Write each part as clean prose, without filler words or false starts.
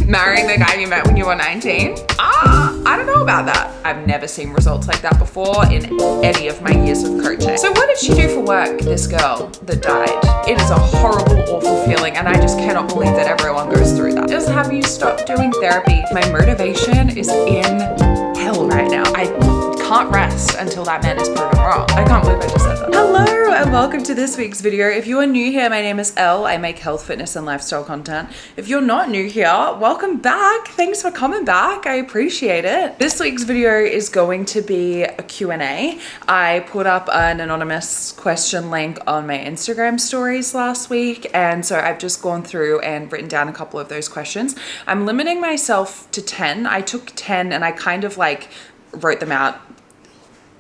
Marrying the guy you met when you were 19? I don't know about that. I've never seen results like that before in any of my years of coaching. So what did she do for work, this girl that died? It is a horrible, awful feeling, and I just cannot believe that everyone goes through that. Just have you stop doing therapy? My motivation is in hell right now. I can't rest until that man is proven wrong. I can't believe I just said that. Hello and welcome to this week's video. If you are new here, my name is Elle. I make health, fitness, and lifestyle content. If you're not new here, welcome back. Thanks for coming back. I appreciate it. This week's video is going to be a Q&A. I put up an anonymous question link on my Instagram stories last week, and so I've just gone through and written down a couple of those questions. I'm limiting myself to 10. I took 10 and I kind of like wrote them out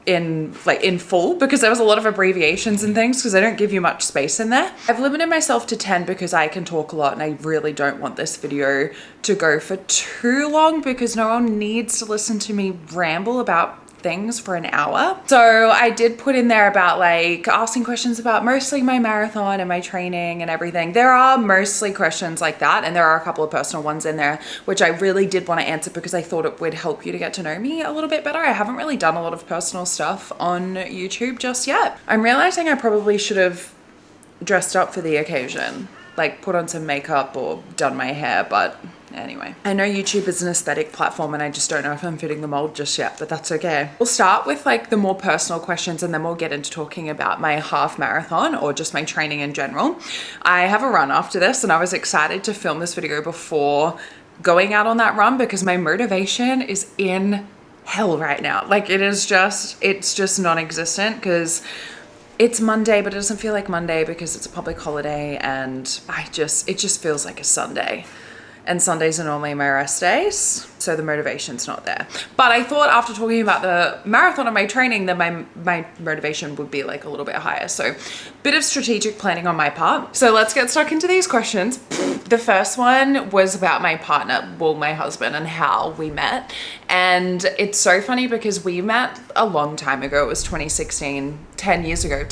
in full because there was a lot of abbreviations and things because I don't give you much space in there. I've limited myself to 10 because I can talk a lot and I really don't want this video to go for too long because no one needs to listen to me ramble about things for an hour. So I did put in there about like asking questions about mostly my marathon and my training and everything. There are mostly questions like that, and there are a couple of personal ones in there which I really did want to answer because I thought it would help you to get to know me a little bit better. I haven't really done a lot of personal stuff on YouTube just yet. I'm realizing I probably should have dressed up for the occasion, like put on some makeup or done my hair, but anyway, I know YouTube is an aesthetic platform and I just don't know if I'm fitting the mold just yet, but that's okay. We'll start with like the more personal questions and then we'll get into talking about my half marathon or just my training in general. I have a run after this and I was excited to film this video before going out on that run because my motivation is in hell right now. Like it's just non-existent because it's Monday, but it doesn't feel like Monday because it's a public holiday and it just feels like a Sunday. And Sundays are normally my rest days, so the motivation's not there. But I thought after talking about the marathon and my training that my motivation would be like a little bit higher. So bit of strategic planning on my part. So let's get stuck into these questions. The first one was about my partner, well, my husband, and how we met. And it's so funny because we met a long time ago. It was 2016, 10 years ago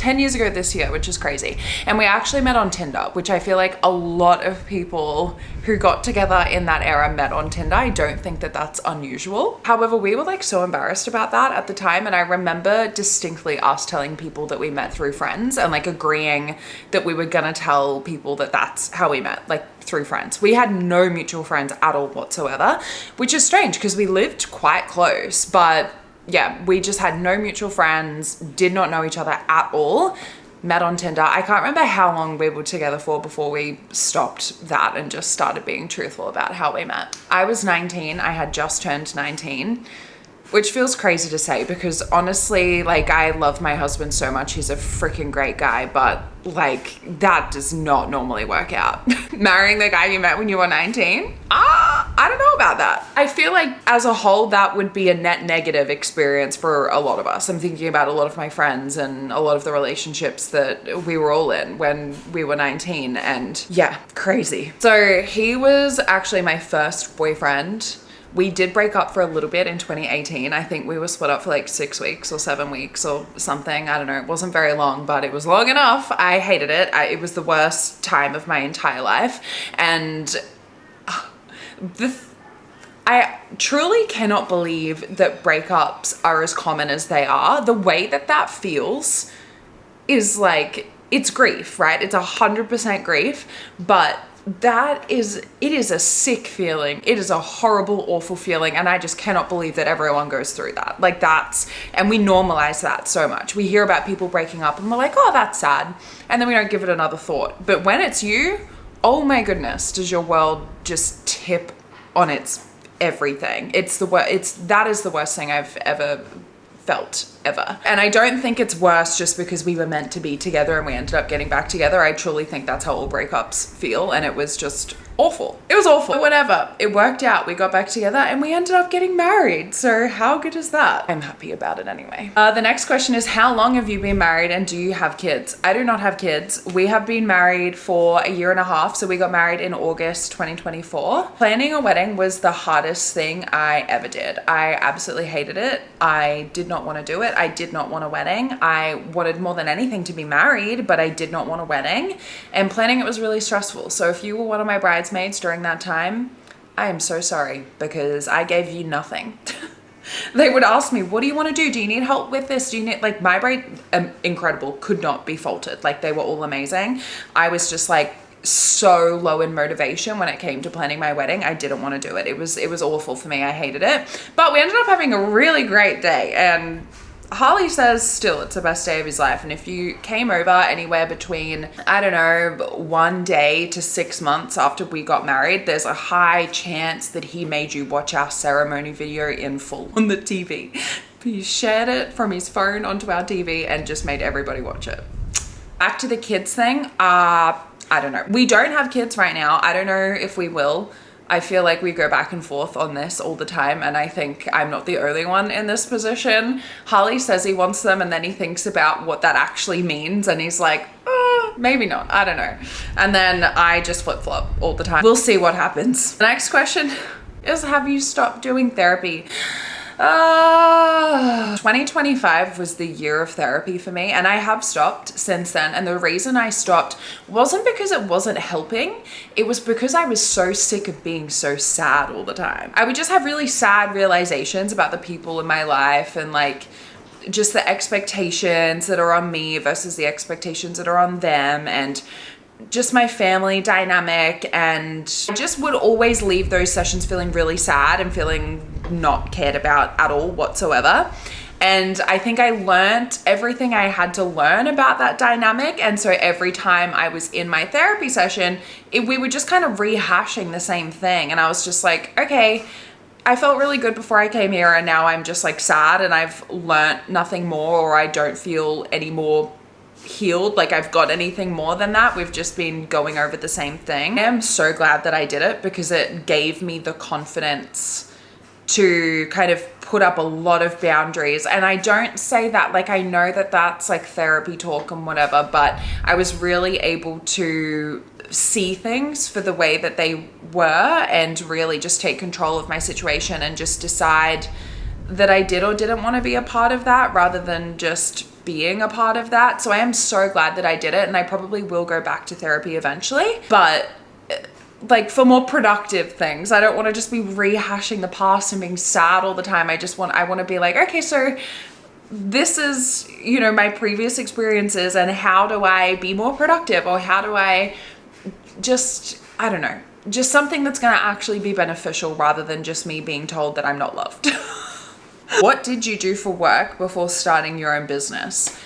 this year, which is crazy. And we actually met on Tinder, which I feel like a lot of people who got together in that era met on Tinder. I don't think that that's unusual. However, we were like so embarrassed about that at the time. And I remember distinctly us telling people that we met through friends and like agreeing that we were gonna tell people that that's how we met, like through friends. We had no mutual friends at all whatsoever, which is strange because we lived quite close, but yeah, we just had no mutual friends, did not know each other at all, met on Tinder. I can't remember how long we were together for before we stopped that and just started being truthful about how we met. I was 19, I had just turned 19, which feels crazy to say because honestly, like I love my husband so much. He's a freaking great guy, but like that does not normally work out. Marrying the guy you met when you were 19? I don't know about that. I feel like as a whole, that would be a net negative experience for a lot of us. I'm thinking about a lot of my friends and a lot of the relationships that we were all in when we were 19 and yeah, crazy. So he was actually my first boyfriend. We did break up for a little bit in 2018. I think we were split up for like 6 weeks or 7 weeks or something. I don't know. It wasn't very long, but it was long enough. I hated it. It was the worst time of my entire life. And I truly cannot believe that breakups are as common as they are. The way that that feels is like, it's grief, right? It's 100% grief, but it is a sick feeling. It is a horrible, awful feeling. And I just cannot believe that everyone goes through that. Like and we normalize that so much. We hear about people breaking up and we're like, oh, that's sad. And then we don't give it another thought. But when it's you, oh my goodness, does your world just tip on its everything. That is the worst thing I've ever felt ever. And I don't think it's worse just because we were meant to be together and we ended up getting back together. I truly think that's how all breakups feel, and it was just awful. It was awful. But whatever. It worked out. We got back together and we ended up getting married. So how good is that? I'm happy about it anyway. The next question is, how long have you been married and do you have kids? I do not have kids. We have been married for 1.5 years. So we got married in August 2024. Planning a wedding was the hardest thing I ever did. I absolutely hated it. I did not want to do it. I did not want a wedding. I wanted more than anything to be married, but I did not want a wedding. And planning it was really stressful. So if you were one of my bridesmaids during that time, I am so sorry because I gave you nothing. They would ask me, what do you want to do? Do you need help with this? Do you need, like, my braid, incredible, could not be faulted. Like, they were all amazing. I was just like so low in motivation when it came to planning my wedding. I didn't want to do it. It was awful for me. I hated it. But we ended up having a really great day, and Harley says still it's the best day of his life. And if you came over anywhere between, I don't know, 1 day to 6 months after we got married, there's a high chance that he made you watch our ceremony video in full on the TV. He shared it from his phone onto our TV and just made everybody watch it. Back to the kids thing. I don't know. We don't have kids right now. I don't know if we will. I feel like we go back and forth on this all the time, and I think I'm not the only one in this position. Harley says he wants them, and then he thinks about what that actually means, and he's like, oh, maybe not, I don't know. And then I just flip-flop all the time. We'll see what happens. The next question is, have you stopped doing therapy? 2025 was the year of therapy for me, and I have stopped since then. And the reason I stopped wasn't because it wasn't helping. It was because I was so sick of being so sad all the time. I would just have really sad realizations about the people in my life, and like just the expectations that are on me versus the expectations that are on them, and just my family dynamic. And I just would always leave those sessions feeling really sad and feeling not cared about at all whatsoever. And I think I learned everything I had to learn about that dynamic. And so every time I was in my therapy session, we were just kind of rehashing the same thing. And I was just like, okay, I felt really good before I came here, and now I'm just like sad, and I've learned nothing more, or I don't feel any more healed, like I've got anything more than that. We've just been going over the same thing. I am so glad that I did it, because it gave me the confidence to kind of put up a lot of boundaries. And I don't say that, like, I know that that's like therapy talk and whatever, but I was really able to see things for the way that they were, and really just take control of my situation and just decide that I did or didn't want to be a part of that, rather than just being a part of that. So I am so glad that I did it, and I probably will go back to therapy eventually, but like for more productive things. I don't want to just be rehashing the past and being sad all the time. I want to be like, okay, so this is, you know, my previous experiences, and how do I be more productive, or how do I just, I don't know, just something that's going to actually be beneficial, rather than just me being told that I'm not loved. What did you do for work before starting your own business?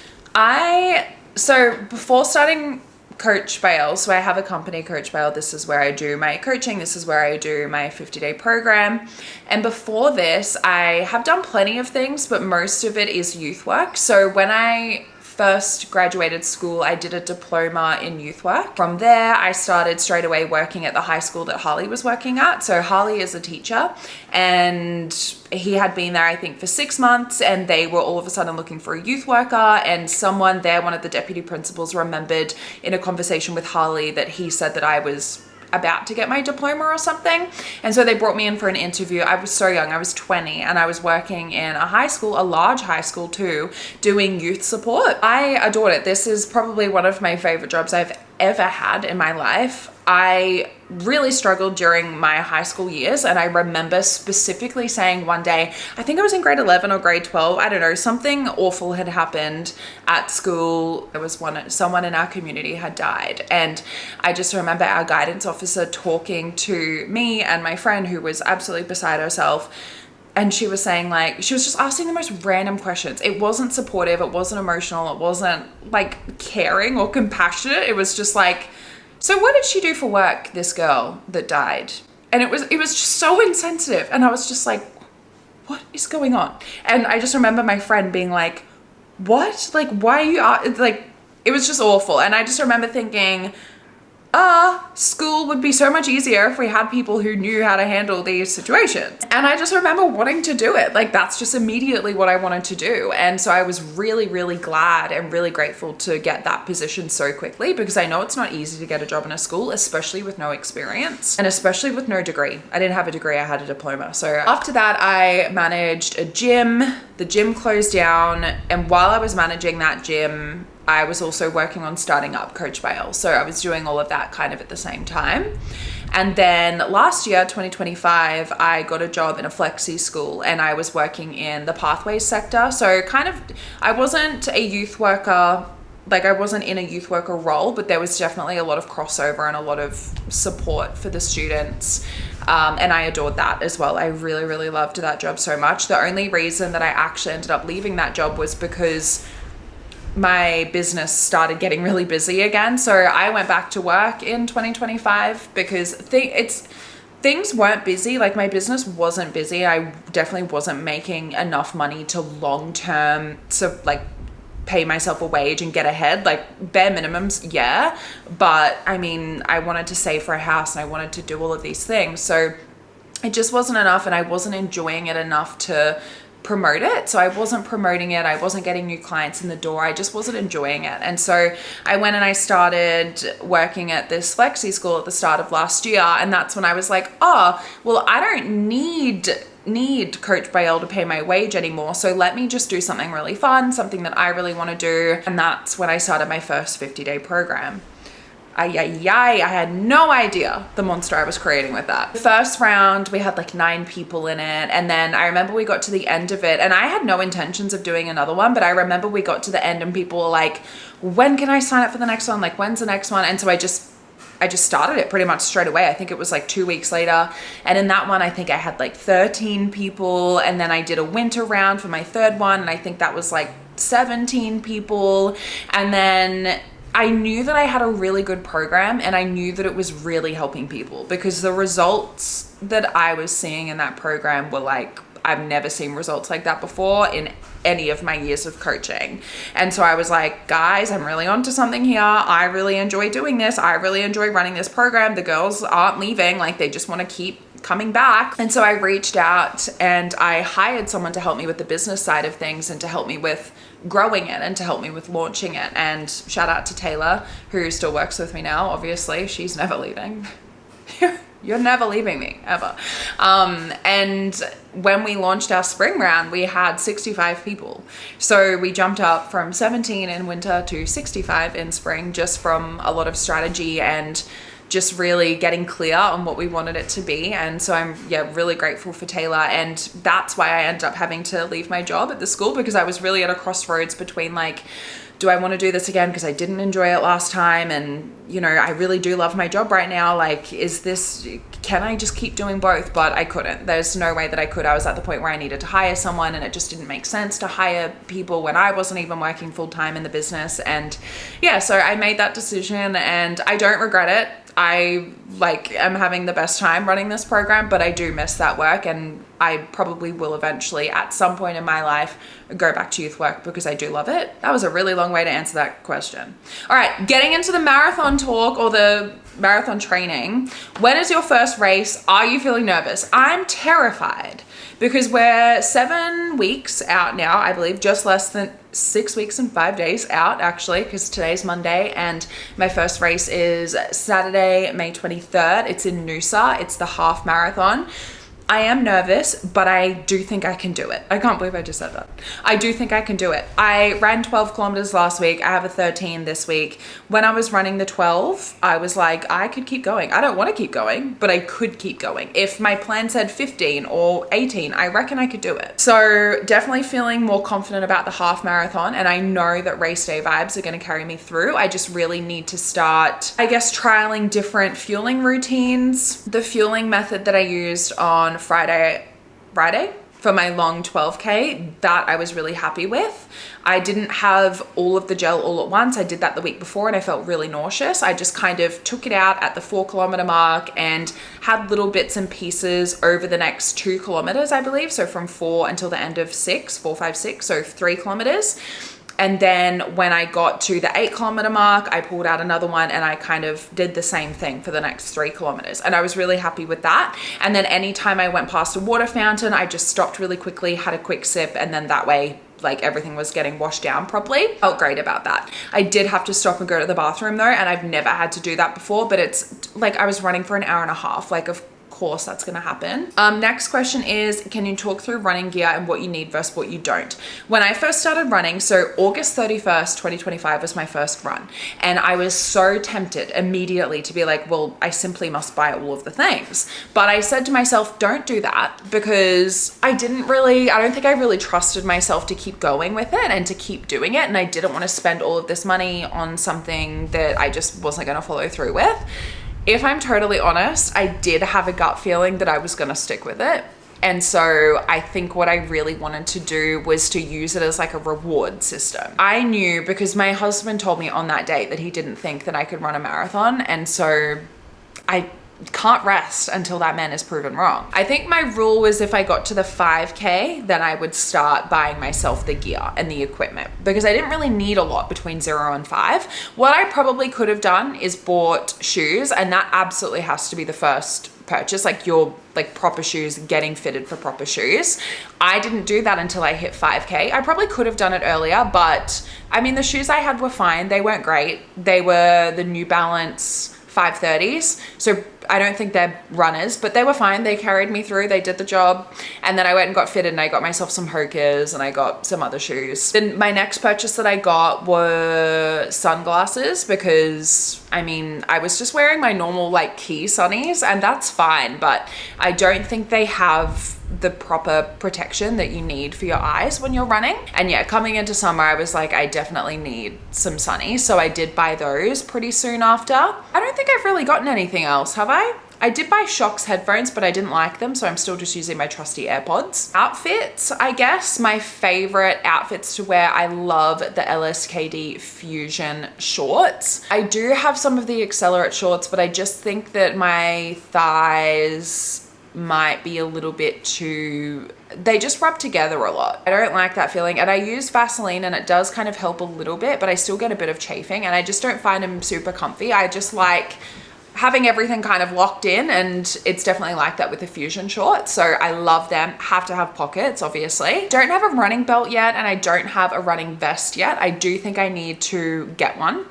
So before starting Coach by Elle, so I have a company, Coach by Elle. This is where I do my coaching. This is where I do my 50-day program. And before this, I have done plenty of things, but most of it is youth work. So when I first graduated school, I did a diploma in youth work. From there, I started straight away working at the high school that Harley was working at. So Harley is a teacher, and he had been there, I think, for 6 months, and they were all of a sudden looking for a youth worker. And someone there, one of the deputy principals, remembered in a conversation with Harley that he said that I was about to get my diploma or something. And so they brought me in for an interview. I was so young, I was 20, and I was working in a high school, a large high school too, doing youth support. I adored it. This is probably one of my favorite jobs I've ever had in my life. I really struggled during my high school years, and I remember specifically saying one day, I think I was in grade 11 or grade 12, I don't know, something awful had happened at school. There was someone in our community had died, and I just remember our guidance officer talking to me and my friend, who was absolutely beside herself. And she was saying, like, she was just asking the most random questions. It wasn't supportive, it wasn't emotional, it wasn't like caring or compassionate. It was just like, so what did she do for work, this girl that died? And it was just so insensitive. And I was just like, what is going on? And I just remember my friend being like, what? Like, why are you, like, it was just awful. And I just remember thinking, school would be so much easier if we had people who knew how to handle these situations. And I just remember wanting to do it. Like, that's just immediately what I wanted to do. And so I was really, really glad and really grateful to get that position so quickly, because I know it's not easy to get a job in a school, especially with no experience and especially with no degree. I didn't have a degree, I had a diploma. So after that, I managed a gym. The gym closed down, and while I was managing that gym, I was also working on starting up Coach by Elle. So I was doing all of that kind of at the same time. And then last year, 2025, I got a job in a flexi school and I was working in the pathways sector. So kind of, I wasn't a youth worker, like I wasn't in a youth worker role, but there was definitely a lot of crossover and a lot of support for the students. And I adored that as well. I really, really loved that job so much. The only reason that I actually ended up leaving that job was because my business started getting really busy again. So I went back to work in 2025 because things weren't busy. Like my business wasn't busy. I definitely wasn't making enough money to long-term, so like pay myself a wage and get ahead, like bare minimums, yeah. But I mean, I wanted to save for a house and I wanted to do all of these things. So it just wasn't enough and I wasn't enjoying it enough to promote it. So I wasn't promoting it. I wasn't getting new clients in the door. I just wasn't enjoying it. And so I went and I started working at this flexi school at the start of last year. And that's when I was like, oh, well, I don't need Coach by Elle to pay my wage anymore. So let me just do something really fun, something that I really want to do. And that's when I started my first 50-day program. I had no idea the monster I was creating with that. The first round, we had like 9 people in it. And then I remember we got to the end of it and I had no intentions of doing another one, but I remember we got to the end and people were like, when can I sign up for the next one? Like, when's the next one? And so I just started it pretty much straight away. I think it was like 2 weeks later. And in that one, I think I had like 13 people. And then I did a winter round for my third one. And I think that was like 17 people. And then I knew that I had a really good program and I knew that it was really helping people because the results that I was seeing in that program were like, I've never seen results like that before in any of my years of coaching. And so I was like, guys, I'm really onto something here. I really enjoy doing this. I really enjoy running this program. The girls aren't leaving. Like they just want to keep coming back. And so I reached out and I hired someone to help me with the business side of things and to help me with growing it and to help me with launching it. And shout out to Taylor, who still works with me now. Obviously, she's never leaving. You're never leaving me, ever. And when we launched our spring round, we had 65 people. So we jumped up from 17 in winter to 65 in spring, just from a lot of strategy and just really getting clear on what we wanted it to be. And so I'm really grateful for Taylor. And that's why I ended up having to leave my job at the school because I was really at a crossroads between like, do I want to do this again because I didn't enjoy it last time? And, you know, I really do love my job right now. Like, can I just keep doing both? But I couldn't. There's no way that I could. I was at the point where I needed to hire someone and it just didn't make sense to hire people when I wasn't even working full time in the business. And yeah, so I made that decision and I don't regret it. I am having the best time running this program, but I do miss that work and I probably will eventually at some point in my life go back to youth work because I do love it. That was a really long way to answer that question. All right, getting into the marathon talk or the marathon training. When is your first race? Are you feeling nervous? I'm terrified because we're 7 weeks out now, I believe, just less than 6 weeks and 5 days out actually, because today's Monday and my first race is Saturday, May 23rd. It's in Noosa. It's the half marathon. I am nervous, but I do think I can do it. I can't believe I just said that. I do think I can do it. I ran 12 kilometers last week. I have a 13 this week. When I was running the 12, I was like, I could keep going. I don't want to keep going, but I could keep going. If my plan said 15 or 18, I reckon I could do it. So definitely feeling more confident about the half marathon. And I know that race day vibes are going to carry me through. I just really need to start, I guess, trialing different fueling routines. The fueling method that I used on Friday for my long 12K, that I was really happy with. I didn't have all of the gel all at once. I did that the week before and I felt really nauseous. I just kind of took it out at the 4 kilometer mark and had little bits and pieces over the next 2 kilometers, I believe. So from 4 until the end of 6, 4, 5, 6, so 3 kilometers. And then when I got to the 8 kilometer mark, I pulled out another one and I kind of did the same thing for the next 3 kilometers. And I was really happy with that. And then anytime I went past a water fountain, I just stopped really quickly, had a quick sip, and then that way, like everything was getting washed down properly. Felt great about that. I did have to stop and go to the bathroom though, and I've never had to do that before, but it's like I was running for an hour and a half. Like, of course that's gonna happen. Next question is, can you talk through running gear and what you need versus what you don't? When I first started running, so August 31st, 2025 was my first run. And I was so tempted immediately to be like, well, I simply must buy all of the things. But I said to myself, don't do that, because I don't think I really trusted myself to keep going with it and to keep doing it. And I didn't want to spend all of this money on something that I just wasn't going to follow through with. If I'm totally honest, I did have a gut feeling that I was going to stick with it. And so I think what I really wanted to do was to use it as like a reward system. I knew, because my husband told me on that date that he didn't think that I could run a marathon. And so I can't rest until that man is proven wrong. I think my rule was if I got to the 5K, then I would start buying myself the gear and the equipment, because I didn't really need a lot between 0 and 5. What I probably could have done is bought shoes, and that absolutely has to be the first purchase, like your proper shoes, getting fitted for proper shoes. I didn't do that until I hit 5K. I probably could have done it earlier, but I mean, the shoes I had were fine. They weren't great. They were the New Balance 530s. So I don't think they're runners, but they were fine. They carried me through. They did the job. And then I went and got fitted, and I got myself some Hokas, and I got some other shoes. Then my next purchase that I got were sunglasses, because I mean, I was just wearing my normal like key sunnies, and that's fine, but I don't think they have the proper protection that you need for your eyes when you're running. And yeah, coming into summer, I was like, I definitely need some sunnies. So I did buy those pretty soon after. I don't think I've really gotten anything else, have I? I did buy Shox headphones, but I didn't like them, so I'm still just using my trusty AirPods. Outfits, I guess my favorite outfits to wear, I love the LSKD Fusion shorts. I do have some of the Accelerate shorts, but I just think that my thighs might be a little bit too, they just rub together a lot. I don't like that feeling, and I use Vaseline and it does kind of help a little bit, but I still get a bit of chafing, and I just don't find them super comfy. I just like having everything kind of locked in, and it's definitely like that with the Fusion shorts. So I love them. Have to have pockets, obviously. Don't have a running belt yet, and I don't have a running vest yet. I do think I need to get one.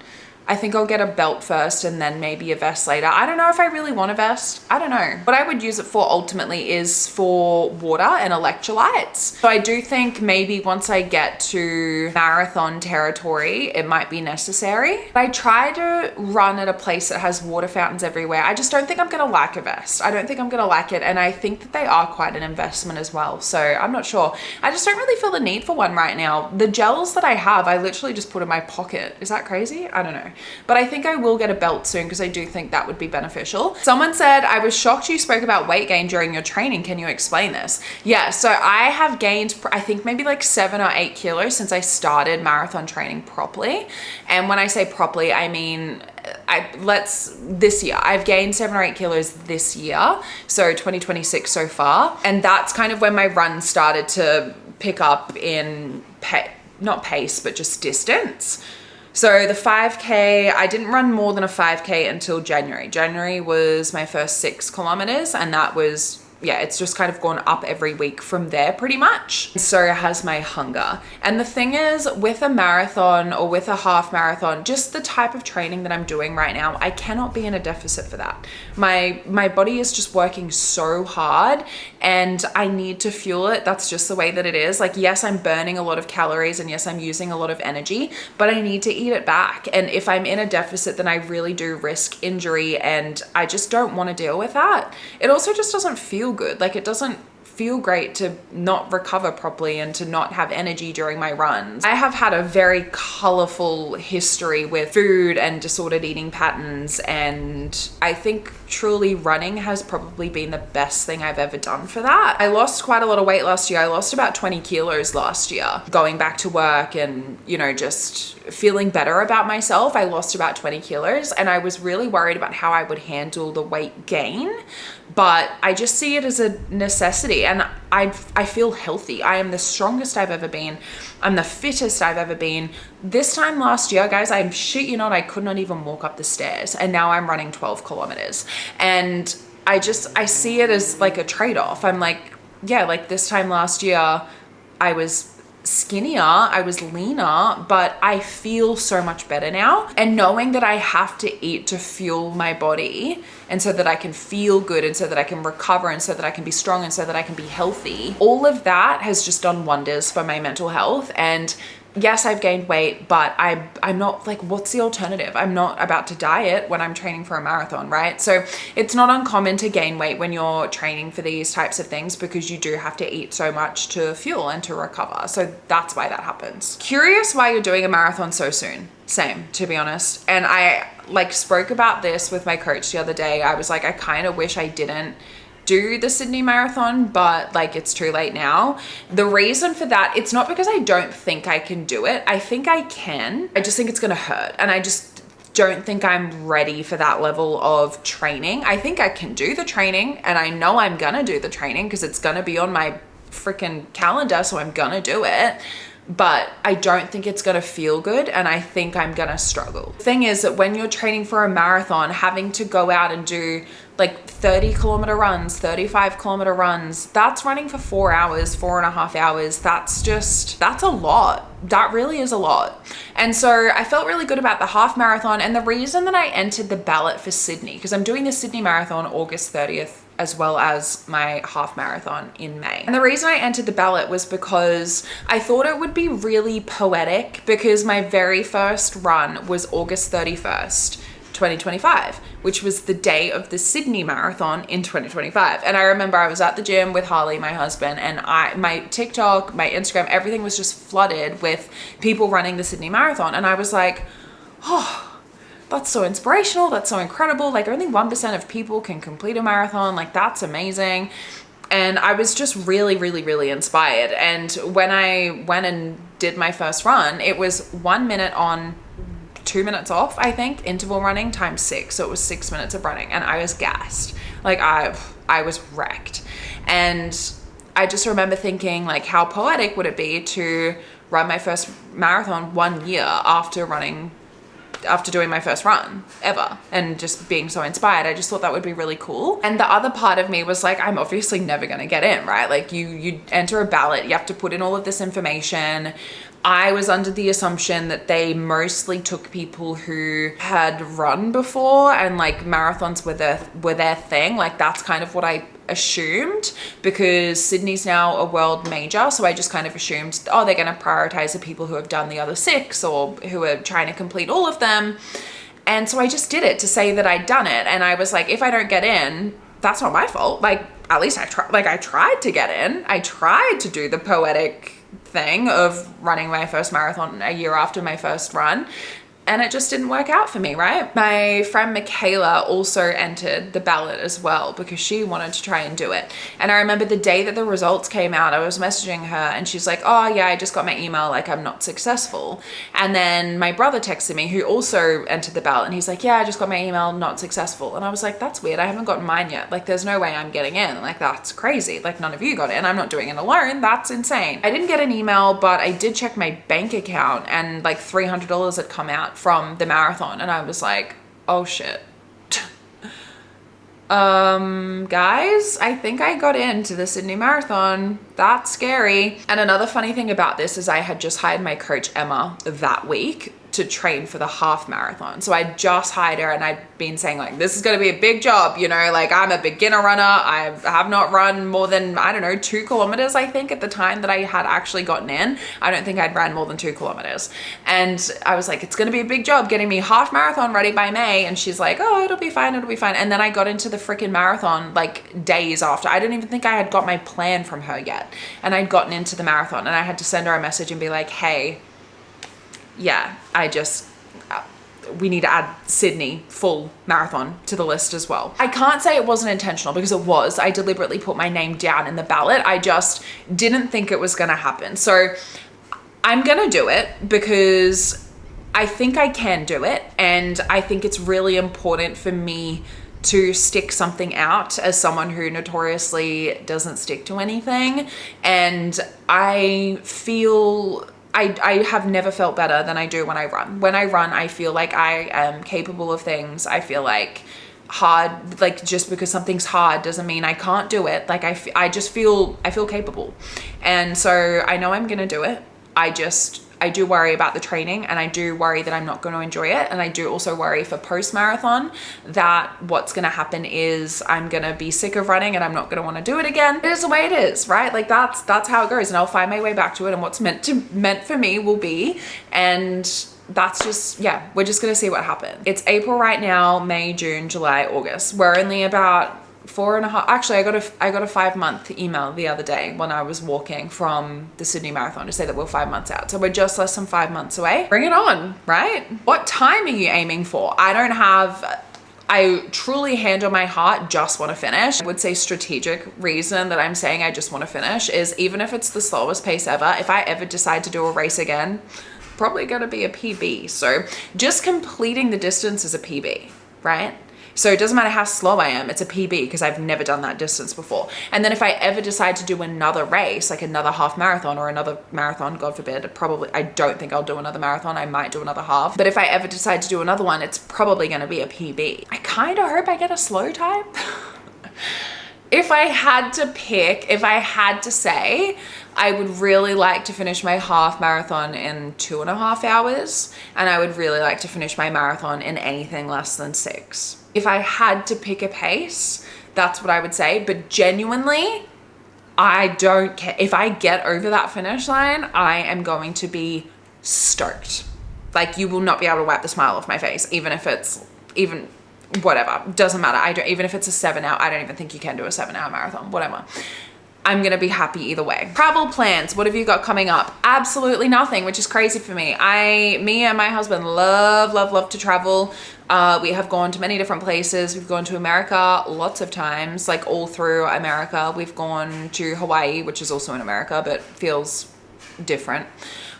I think I'll get a belt first and then maybe a vest later. I don't know if I really want a vest. I don't know. What I would use it for ultimately is for water and electrolytes. So I do think maybe once I get to marathon territory, it might be necessary. I try to run at a place that has water fountains everywhere. I just don't think I'm gonna like a vest. I don't think I'm gonna like it. And I think that they are quite an investment as well. So I'm not sure. I just don't really feel the need for one right now. The gels that I have, I literally just put in my pocket. Is that crazy? I don't know. But I think I will get a belt soon, because I do think that would be beneficial. Someone said, I was shocked you spoke about weight gain during your training. Can you explain this? Yeah, so I have gained, I think maybe like 7 or 8 kilos since I started marathon training properly. And when I say properly, I mean, this year, I've gained 7 or 8 kilos this year. So 2026 so far. And that's kind of when my run started to pick up in not pace, but just distance. So the 5K, I didn't run more than a 5K until January. January was my first 6 kilometers, and that was, yeah, it's just kind of gone up every week from there pretty much. So has my hunger. And the thing is, with a marathon or with a half marathon, just the type of training that I'm doing right now, I cannot be in a deficit for that. My body is just working so hard, and I need to fuel it. That's just the way that it is. Like, yes, I'm burning a lot of calories, and yes, I'm using a lot of energy, but I need to eat it back. And if I'm in a deficit, then I really do risk injury, and I just don't want to deal with that. It also just doesn't feel good. Like, it doesn't feel great to not recover properly and to not have energy during my runs. I have had a very colorful history with food and disordered eating patterns, and I think truly running has probably been the best thing I've ever done for that. I lost quite a lot of weight last year. I lost about 20 kilos last year. Going back to work and, you know, just feeling better about myself, I lost about 20 kilos, and I was really worried about how I would handle the weight gain, but I just see it as a necessity, and I feel healthy. I am the strongest I've ever been. I'm the fittest I've ever been. This time last year, guys, I'm shit you not, I could not even walk up the stairs, and now I'm running 12 kilometers. And I see it as like a trade-off. I'm like, yeah, like this time last year, I was skinnier, I was leaner, but I feel so much better now. And knowing that I have to eat to fuel my body and so that I can feel good and so that I can recover and so that I can be strong and so that I can be healthy. All of that has just done wonders for my mental health. And yes, I've gained weight, but I'm not like, what's the alternative? I'm not about to diet when I'm training for a marathon, right? So it's not uncommon to gain weight when you're training for these types of things because you do have to eat so much to fuel and to recover. So that's why that happens. Curious why you're doing a marathon so soon. Same, to be honest. And I like spoke about this with my coach the other day. I was like, I kind of wish I didn't do the Sydney Marathon, but like it's too late now. The reason for that, it's not because I don't think I can do it. I think I can. I just think it's gonna hurt. And I just don't think I'm ready for that level of training. I think I can do the training, and I know I'm gonna do the training because it's gonna be on my freaking calendar, so I'm gonna do it. But I don't think it's gonna feel good, and I think I'm gonna struggle. The thing is that when you're training for a marathon, having to go out and do like 30-kilometer runs, 35-kilometer runs, that's running for 4 hours, 4.5 hours. That's a lot. That really is a lot. And so I felt really good about the half marathon. And the reason that I entered the ballot for Sydney, because I'm doing the Sydney Marathon August 30th, as well as my half marathon in May. And the reason I entered the ballot was because I thought it would be really poetic, because my very first run was August 31st, 2025, which was the day of the Sydney Marathon in 2025. And I remember I was at the gym with Harley, my husband, and my TikTok, my Instagram, everything was just flooded with people running the Sydney Marathon. And I was like, oh, that's so inspirational. That's so incredible. Like only 1% of people can complete a marathon. Like that's amazing. And I was just really, really, really inspired. And when I went and did my first run, it was 1 minute on, 2 minutes off, I think, interval running times 6. So it was 6 minutes of running, and I was gassed. Like I was wrecked. And I just remember thinking, like, how poetic would it be to run my first marathon 1 year after doing my first run ever, and just being so inspired. I just thought that would be really cool. And the other part of me was like, I'm obviously never going to get in, right? Like you enter a ballot, you have to put in all of this information. I was under the assumption that they mostly took people who had run before, and like marathons were their thing. Like that's kind of what I assumed, because Sydney's now a world major. So I just kind of assumed, oh, they're going to prioritize the people who have done the other 6 or who are trying to complete all of them. And so I just did it to say that I'd done it. And I was like, if I don't get in, that's not my fault. Like, at least I tried to get in. I tried to do the poetic thing of running my first marathon a year after my first run, and it just didn't work out for me, right? My friend Michaela also entered the ballot as well because she wanted to try and do it. And I remember the day that the results came out, I was messaging her and she's like, oh yeah, I just got my email, like I'm not successful. And then my brother texted me, who also entered the ballot, and he's like, yeah, I just got my email, not successful. And I was like, that's weird, I haven't gotten mine yet. Like there's no way I'm getting in. Like that's crazy. Like none of you got in. I'm not doing it alone. That's insane. I didn't get an email, but I did check my bank account, and like $300 had come out from the marathon, and I was like, oh shit. Guys, I think I got into the Sydney Marathon. That's scary. And another funny thing about this is I had just hired my coach Emma that week to train for the half marathon. So I just hired her, and I'd been saying like, this is going to be a big job, you know, like I'm a beginner runner. I have not run more than, I don't know, 2 kilometers, I think, at the time that I had actually gotten in. I don't think I'd ran more than 2 kilometers. And I was like, it's going to be a big job getting me half marathon ready by May. And she's like, oh, it'll be fine. It'll be fine. And then I got into the freaking marathon like days after. I didn't even think I had got my plan from her yet. And I'd gotten into the marathon, and I had to send her a message and be like, hey, yeah, we need to add Sydney full marathon to the list as well. I can't say it wasn't intentional, because it was. I deliberately put my name down in the ballot. I just didn't think it was gonna happen. So I'm gonna do it because I think I can do it. And I think it's really important for me to stick something out as someone who notoriously doesn't stick to anything. And I feel I have never felt better than I do when I run. When I run, I feel like I am capable of things. I feel like hard, like just because something's hard doesn't mean I can't do it. Like I feel capable. And so I know I'm gonna do it. I do worry about the training, and I do worry that I'm not going to enjoy it. And I do also worry for post-marathon that what's going to happen is I'm going to be sick of running and I'm not going to want to do it again. It is the way it is, right? Like that's how it goes, and I'll find my way back to it, and what's meant for me will be. And that's just, yeah, we're just going to see what happens. It's April right now, May, June, July, August. We're only about 4.5, actually I got a 5-month email the other day when I was walking from the Sydney Marathon to say that we're 5 months out. So we're just less than 5 months away. Bring it on, right? What time are you aiming for? I truly, hand on my heart, just want to finish. I would say strategic reason that I'm saying I just want to finish is, even if it's the slowest pace ever, if I ever decide to do a race again, probably going to be a PB. So just completing the distance is a PB, right? So it doesn't matter how slow I am, it's a PB because I've never done that distance before. And then if I ever decide to do another race, like another half marathon or another marathon, God forbid, I don't think I'll do another marathon. I might do another half. But if I ever decide to do another one, it's probably going to be a PB. I kind of hope I get a slow time. If I had to pick, if I had to say, I would really like to finish my half marathon in 2.5 hours. And I would really like to finish my marathon in anything less than 6. If I had to pick a pace, that's what I would say. But genuinely, I don't care. If I get over that finish line, I am going to be stoked. Like, you will not be able to wipe the smile off my face, even if it's whatever, doesn't matter. Even if it's a 7-hour, I don't even think you can do a 7-hour marathon, whatever. I'm gonna be happy either way. Travel plans, what have you got coming up? Absolutely nothing, which is crazy for me. Me and my husband love to travel. We have gone to many different places. We've gone to America lots of times, like all through America. We've gone to Hawaii, which is also in America, but feels different.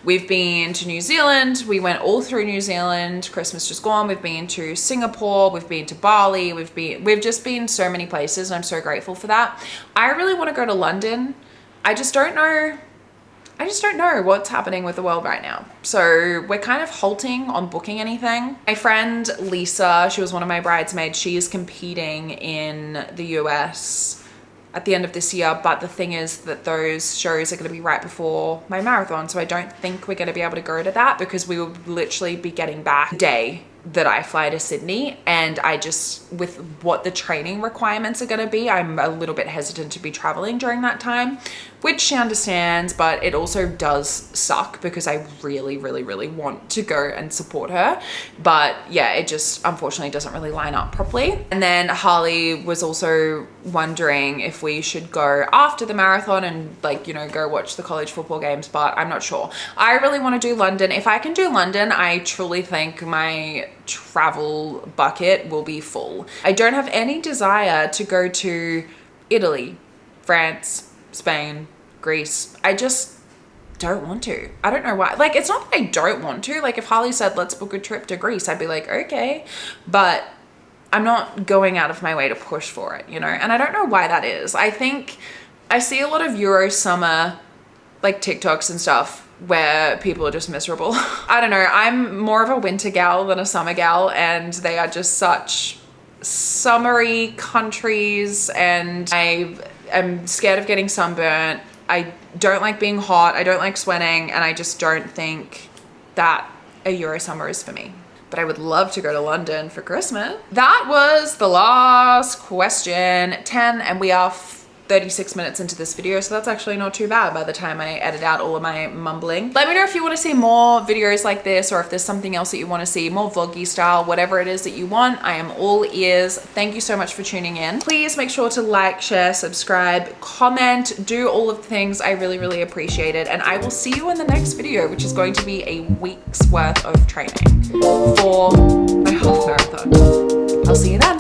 We've been to New Zealand. We went all through New Zealand. Christmas just gone. We've been to Singapore. We've been to Bali. We've just been so many places, and I'm so grateful for that. I really want to go to London. I just don't know what's happening with the world right now. So we're kind of halting on booking anything. My friend Lisa, she was one of my bridesmaids. She is competing in the US at the end of this year, but the thing is that those shows are going to be right before my marathon, so I don't think we're going to be able to go to that because we will literally be getting back the day that I fly to Sydney. And I just, with what the training requirements are going to be, I'm a little bit hesitant to be traveling during that time, which she understands, but it also does suck because I really want to go and support her. But yeah, it just unfortunately doesn't really line up properly. And then Harley was also wondering if we should go after the marathon and, like, you know, go watch the college football games, but I'm not sure. I really want to do London. If I can do London, I truly think my travel bucket will be full. I don't have any desire to go to Italy, France, Spain, Greece. I just don't want to. I don't know why. Like, it's not that I don't want to. Like, if Harley said, let's book a trip to Greece, I'd be like, okay. But I'm not going out of my way to push for it, you know? And I don't know why that is. I think I see a lot of Euro summer, like, TikToks and stuff where people are just miserable. I don't know. I'm more of a winter gal than a summer gal, and they are just such summery countries, and I am scared of getting sunburnt. I don't like being hot. I don't like sweating, and I just don't think that a Euro summer is for me. But I would love to go to London for Christmas. That was the last question, 10, and we are 36 minutes into this video, so that's actually not too bad by the time I edit out all of my mumbling. Let me know if you want to see more videos like this, or if there's something else that you want to see, more vloggy style, whatever it is that you want. I am all ears. Thank you so much for tuning in. Please make sure to like, share, subscribe, comment, do all of the things. I really appreciate it, and I will see you in the next video, which is going to be a week's worth of training for my half marathon. I'll see you then.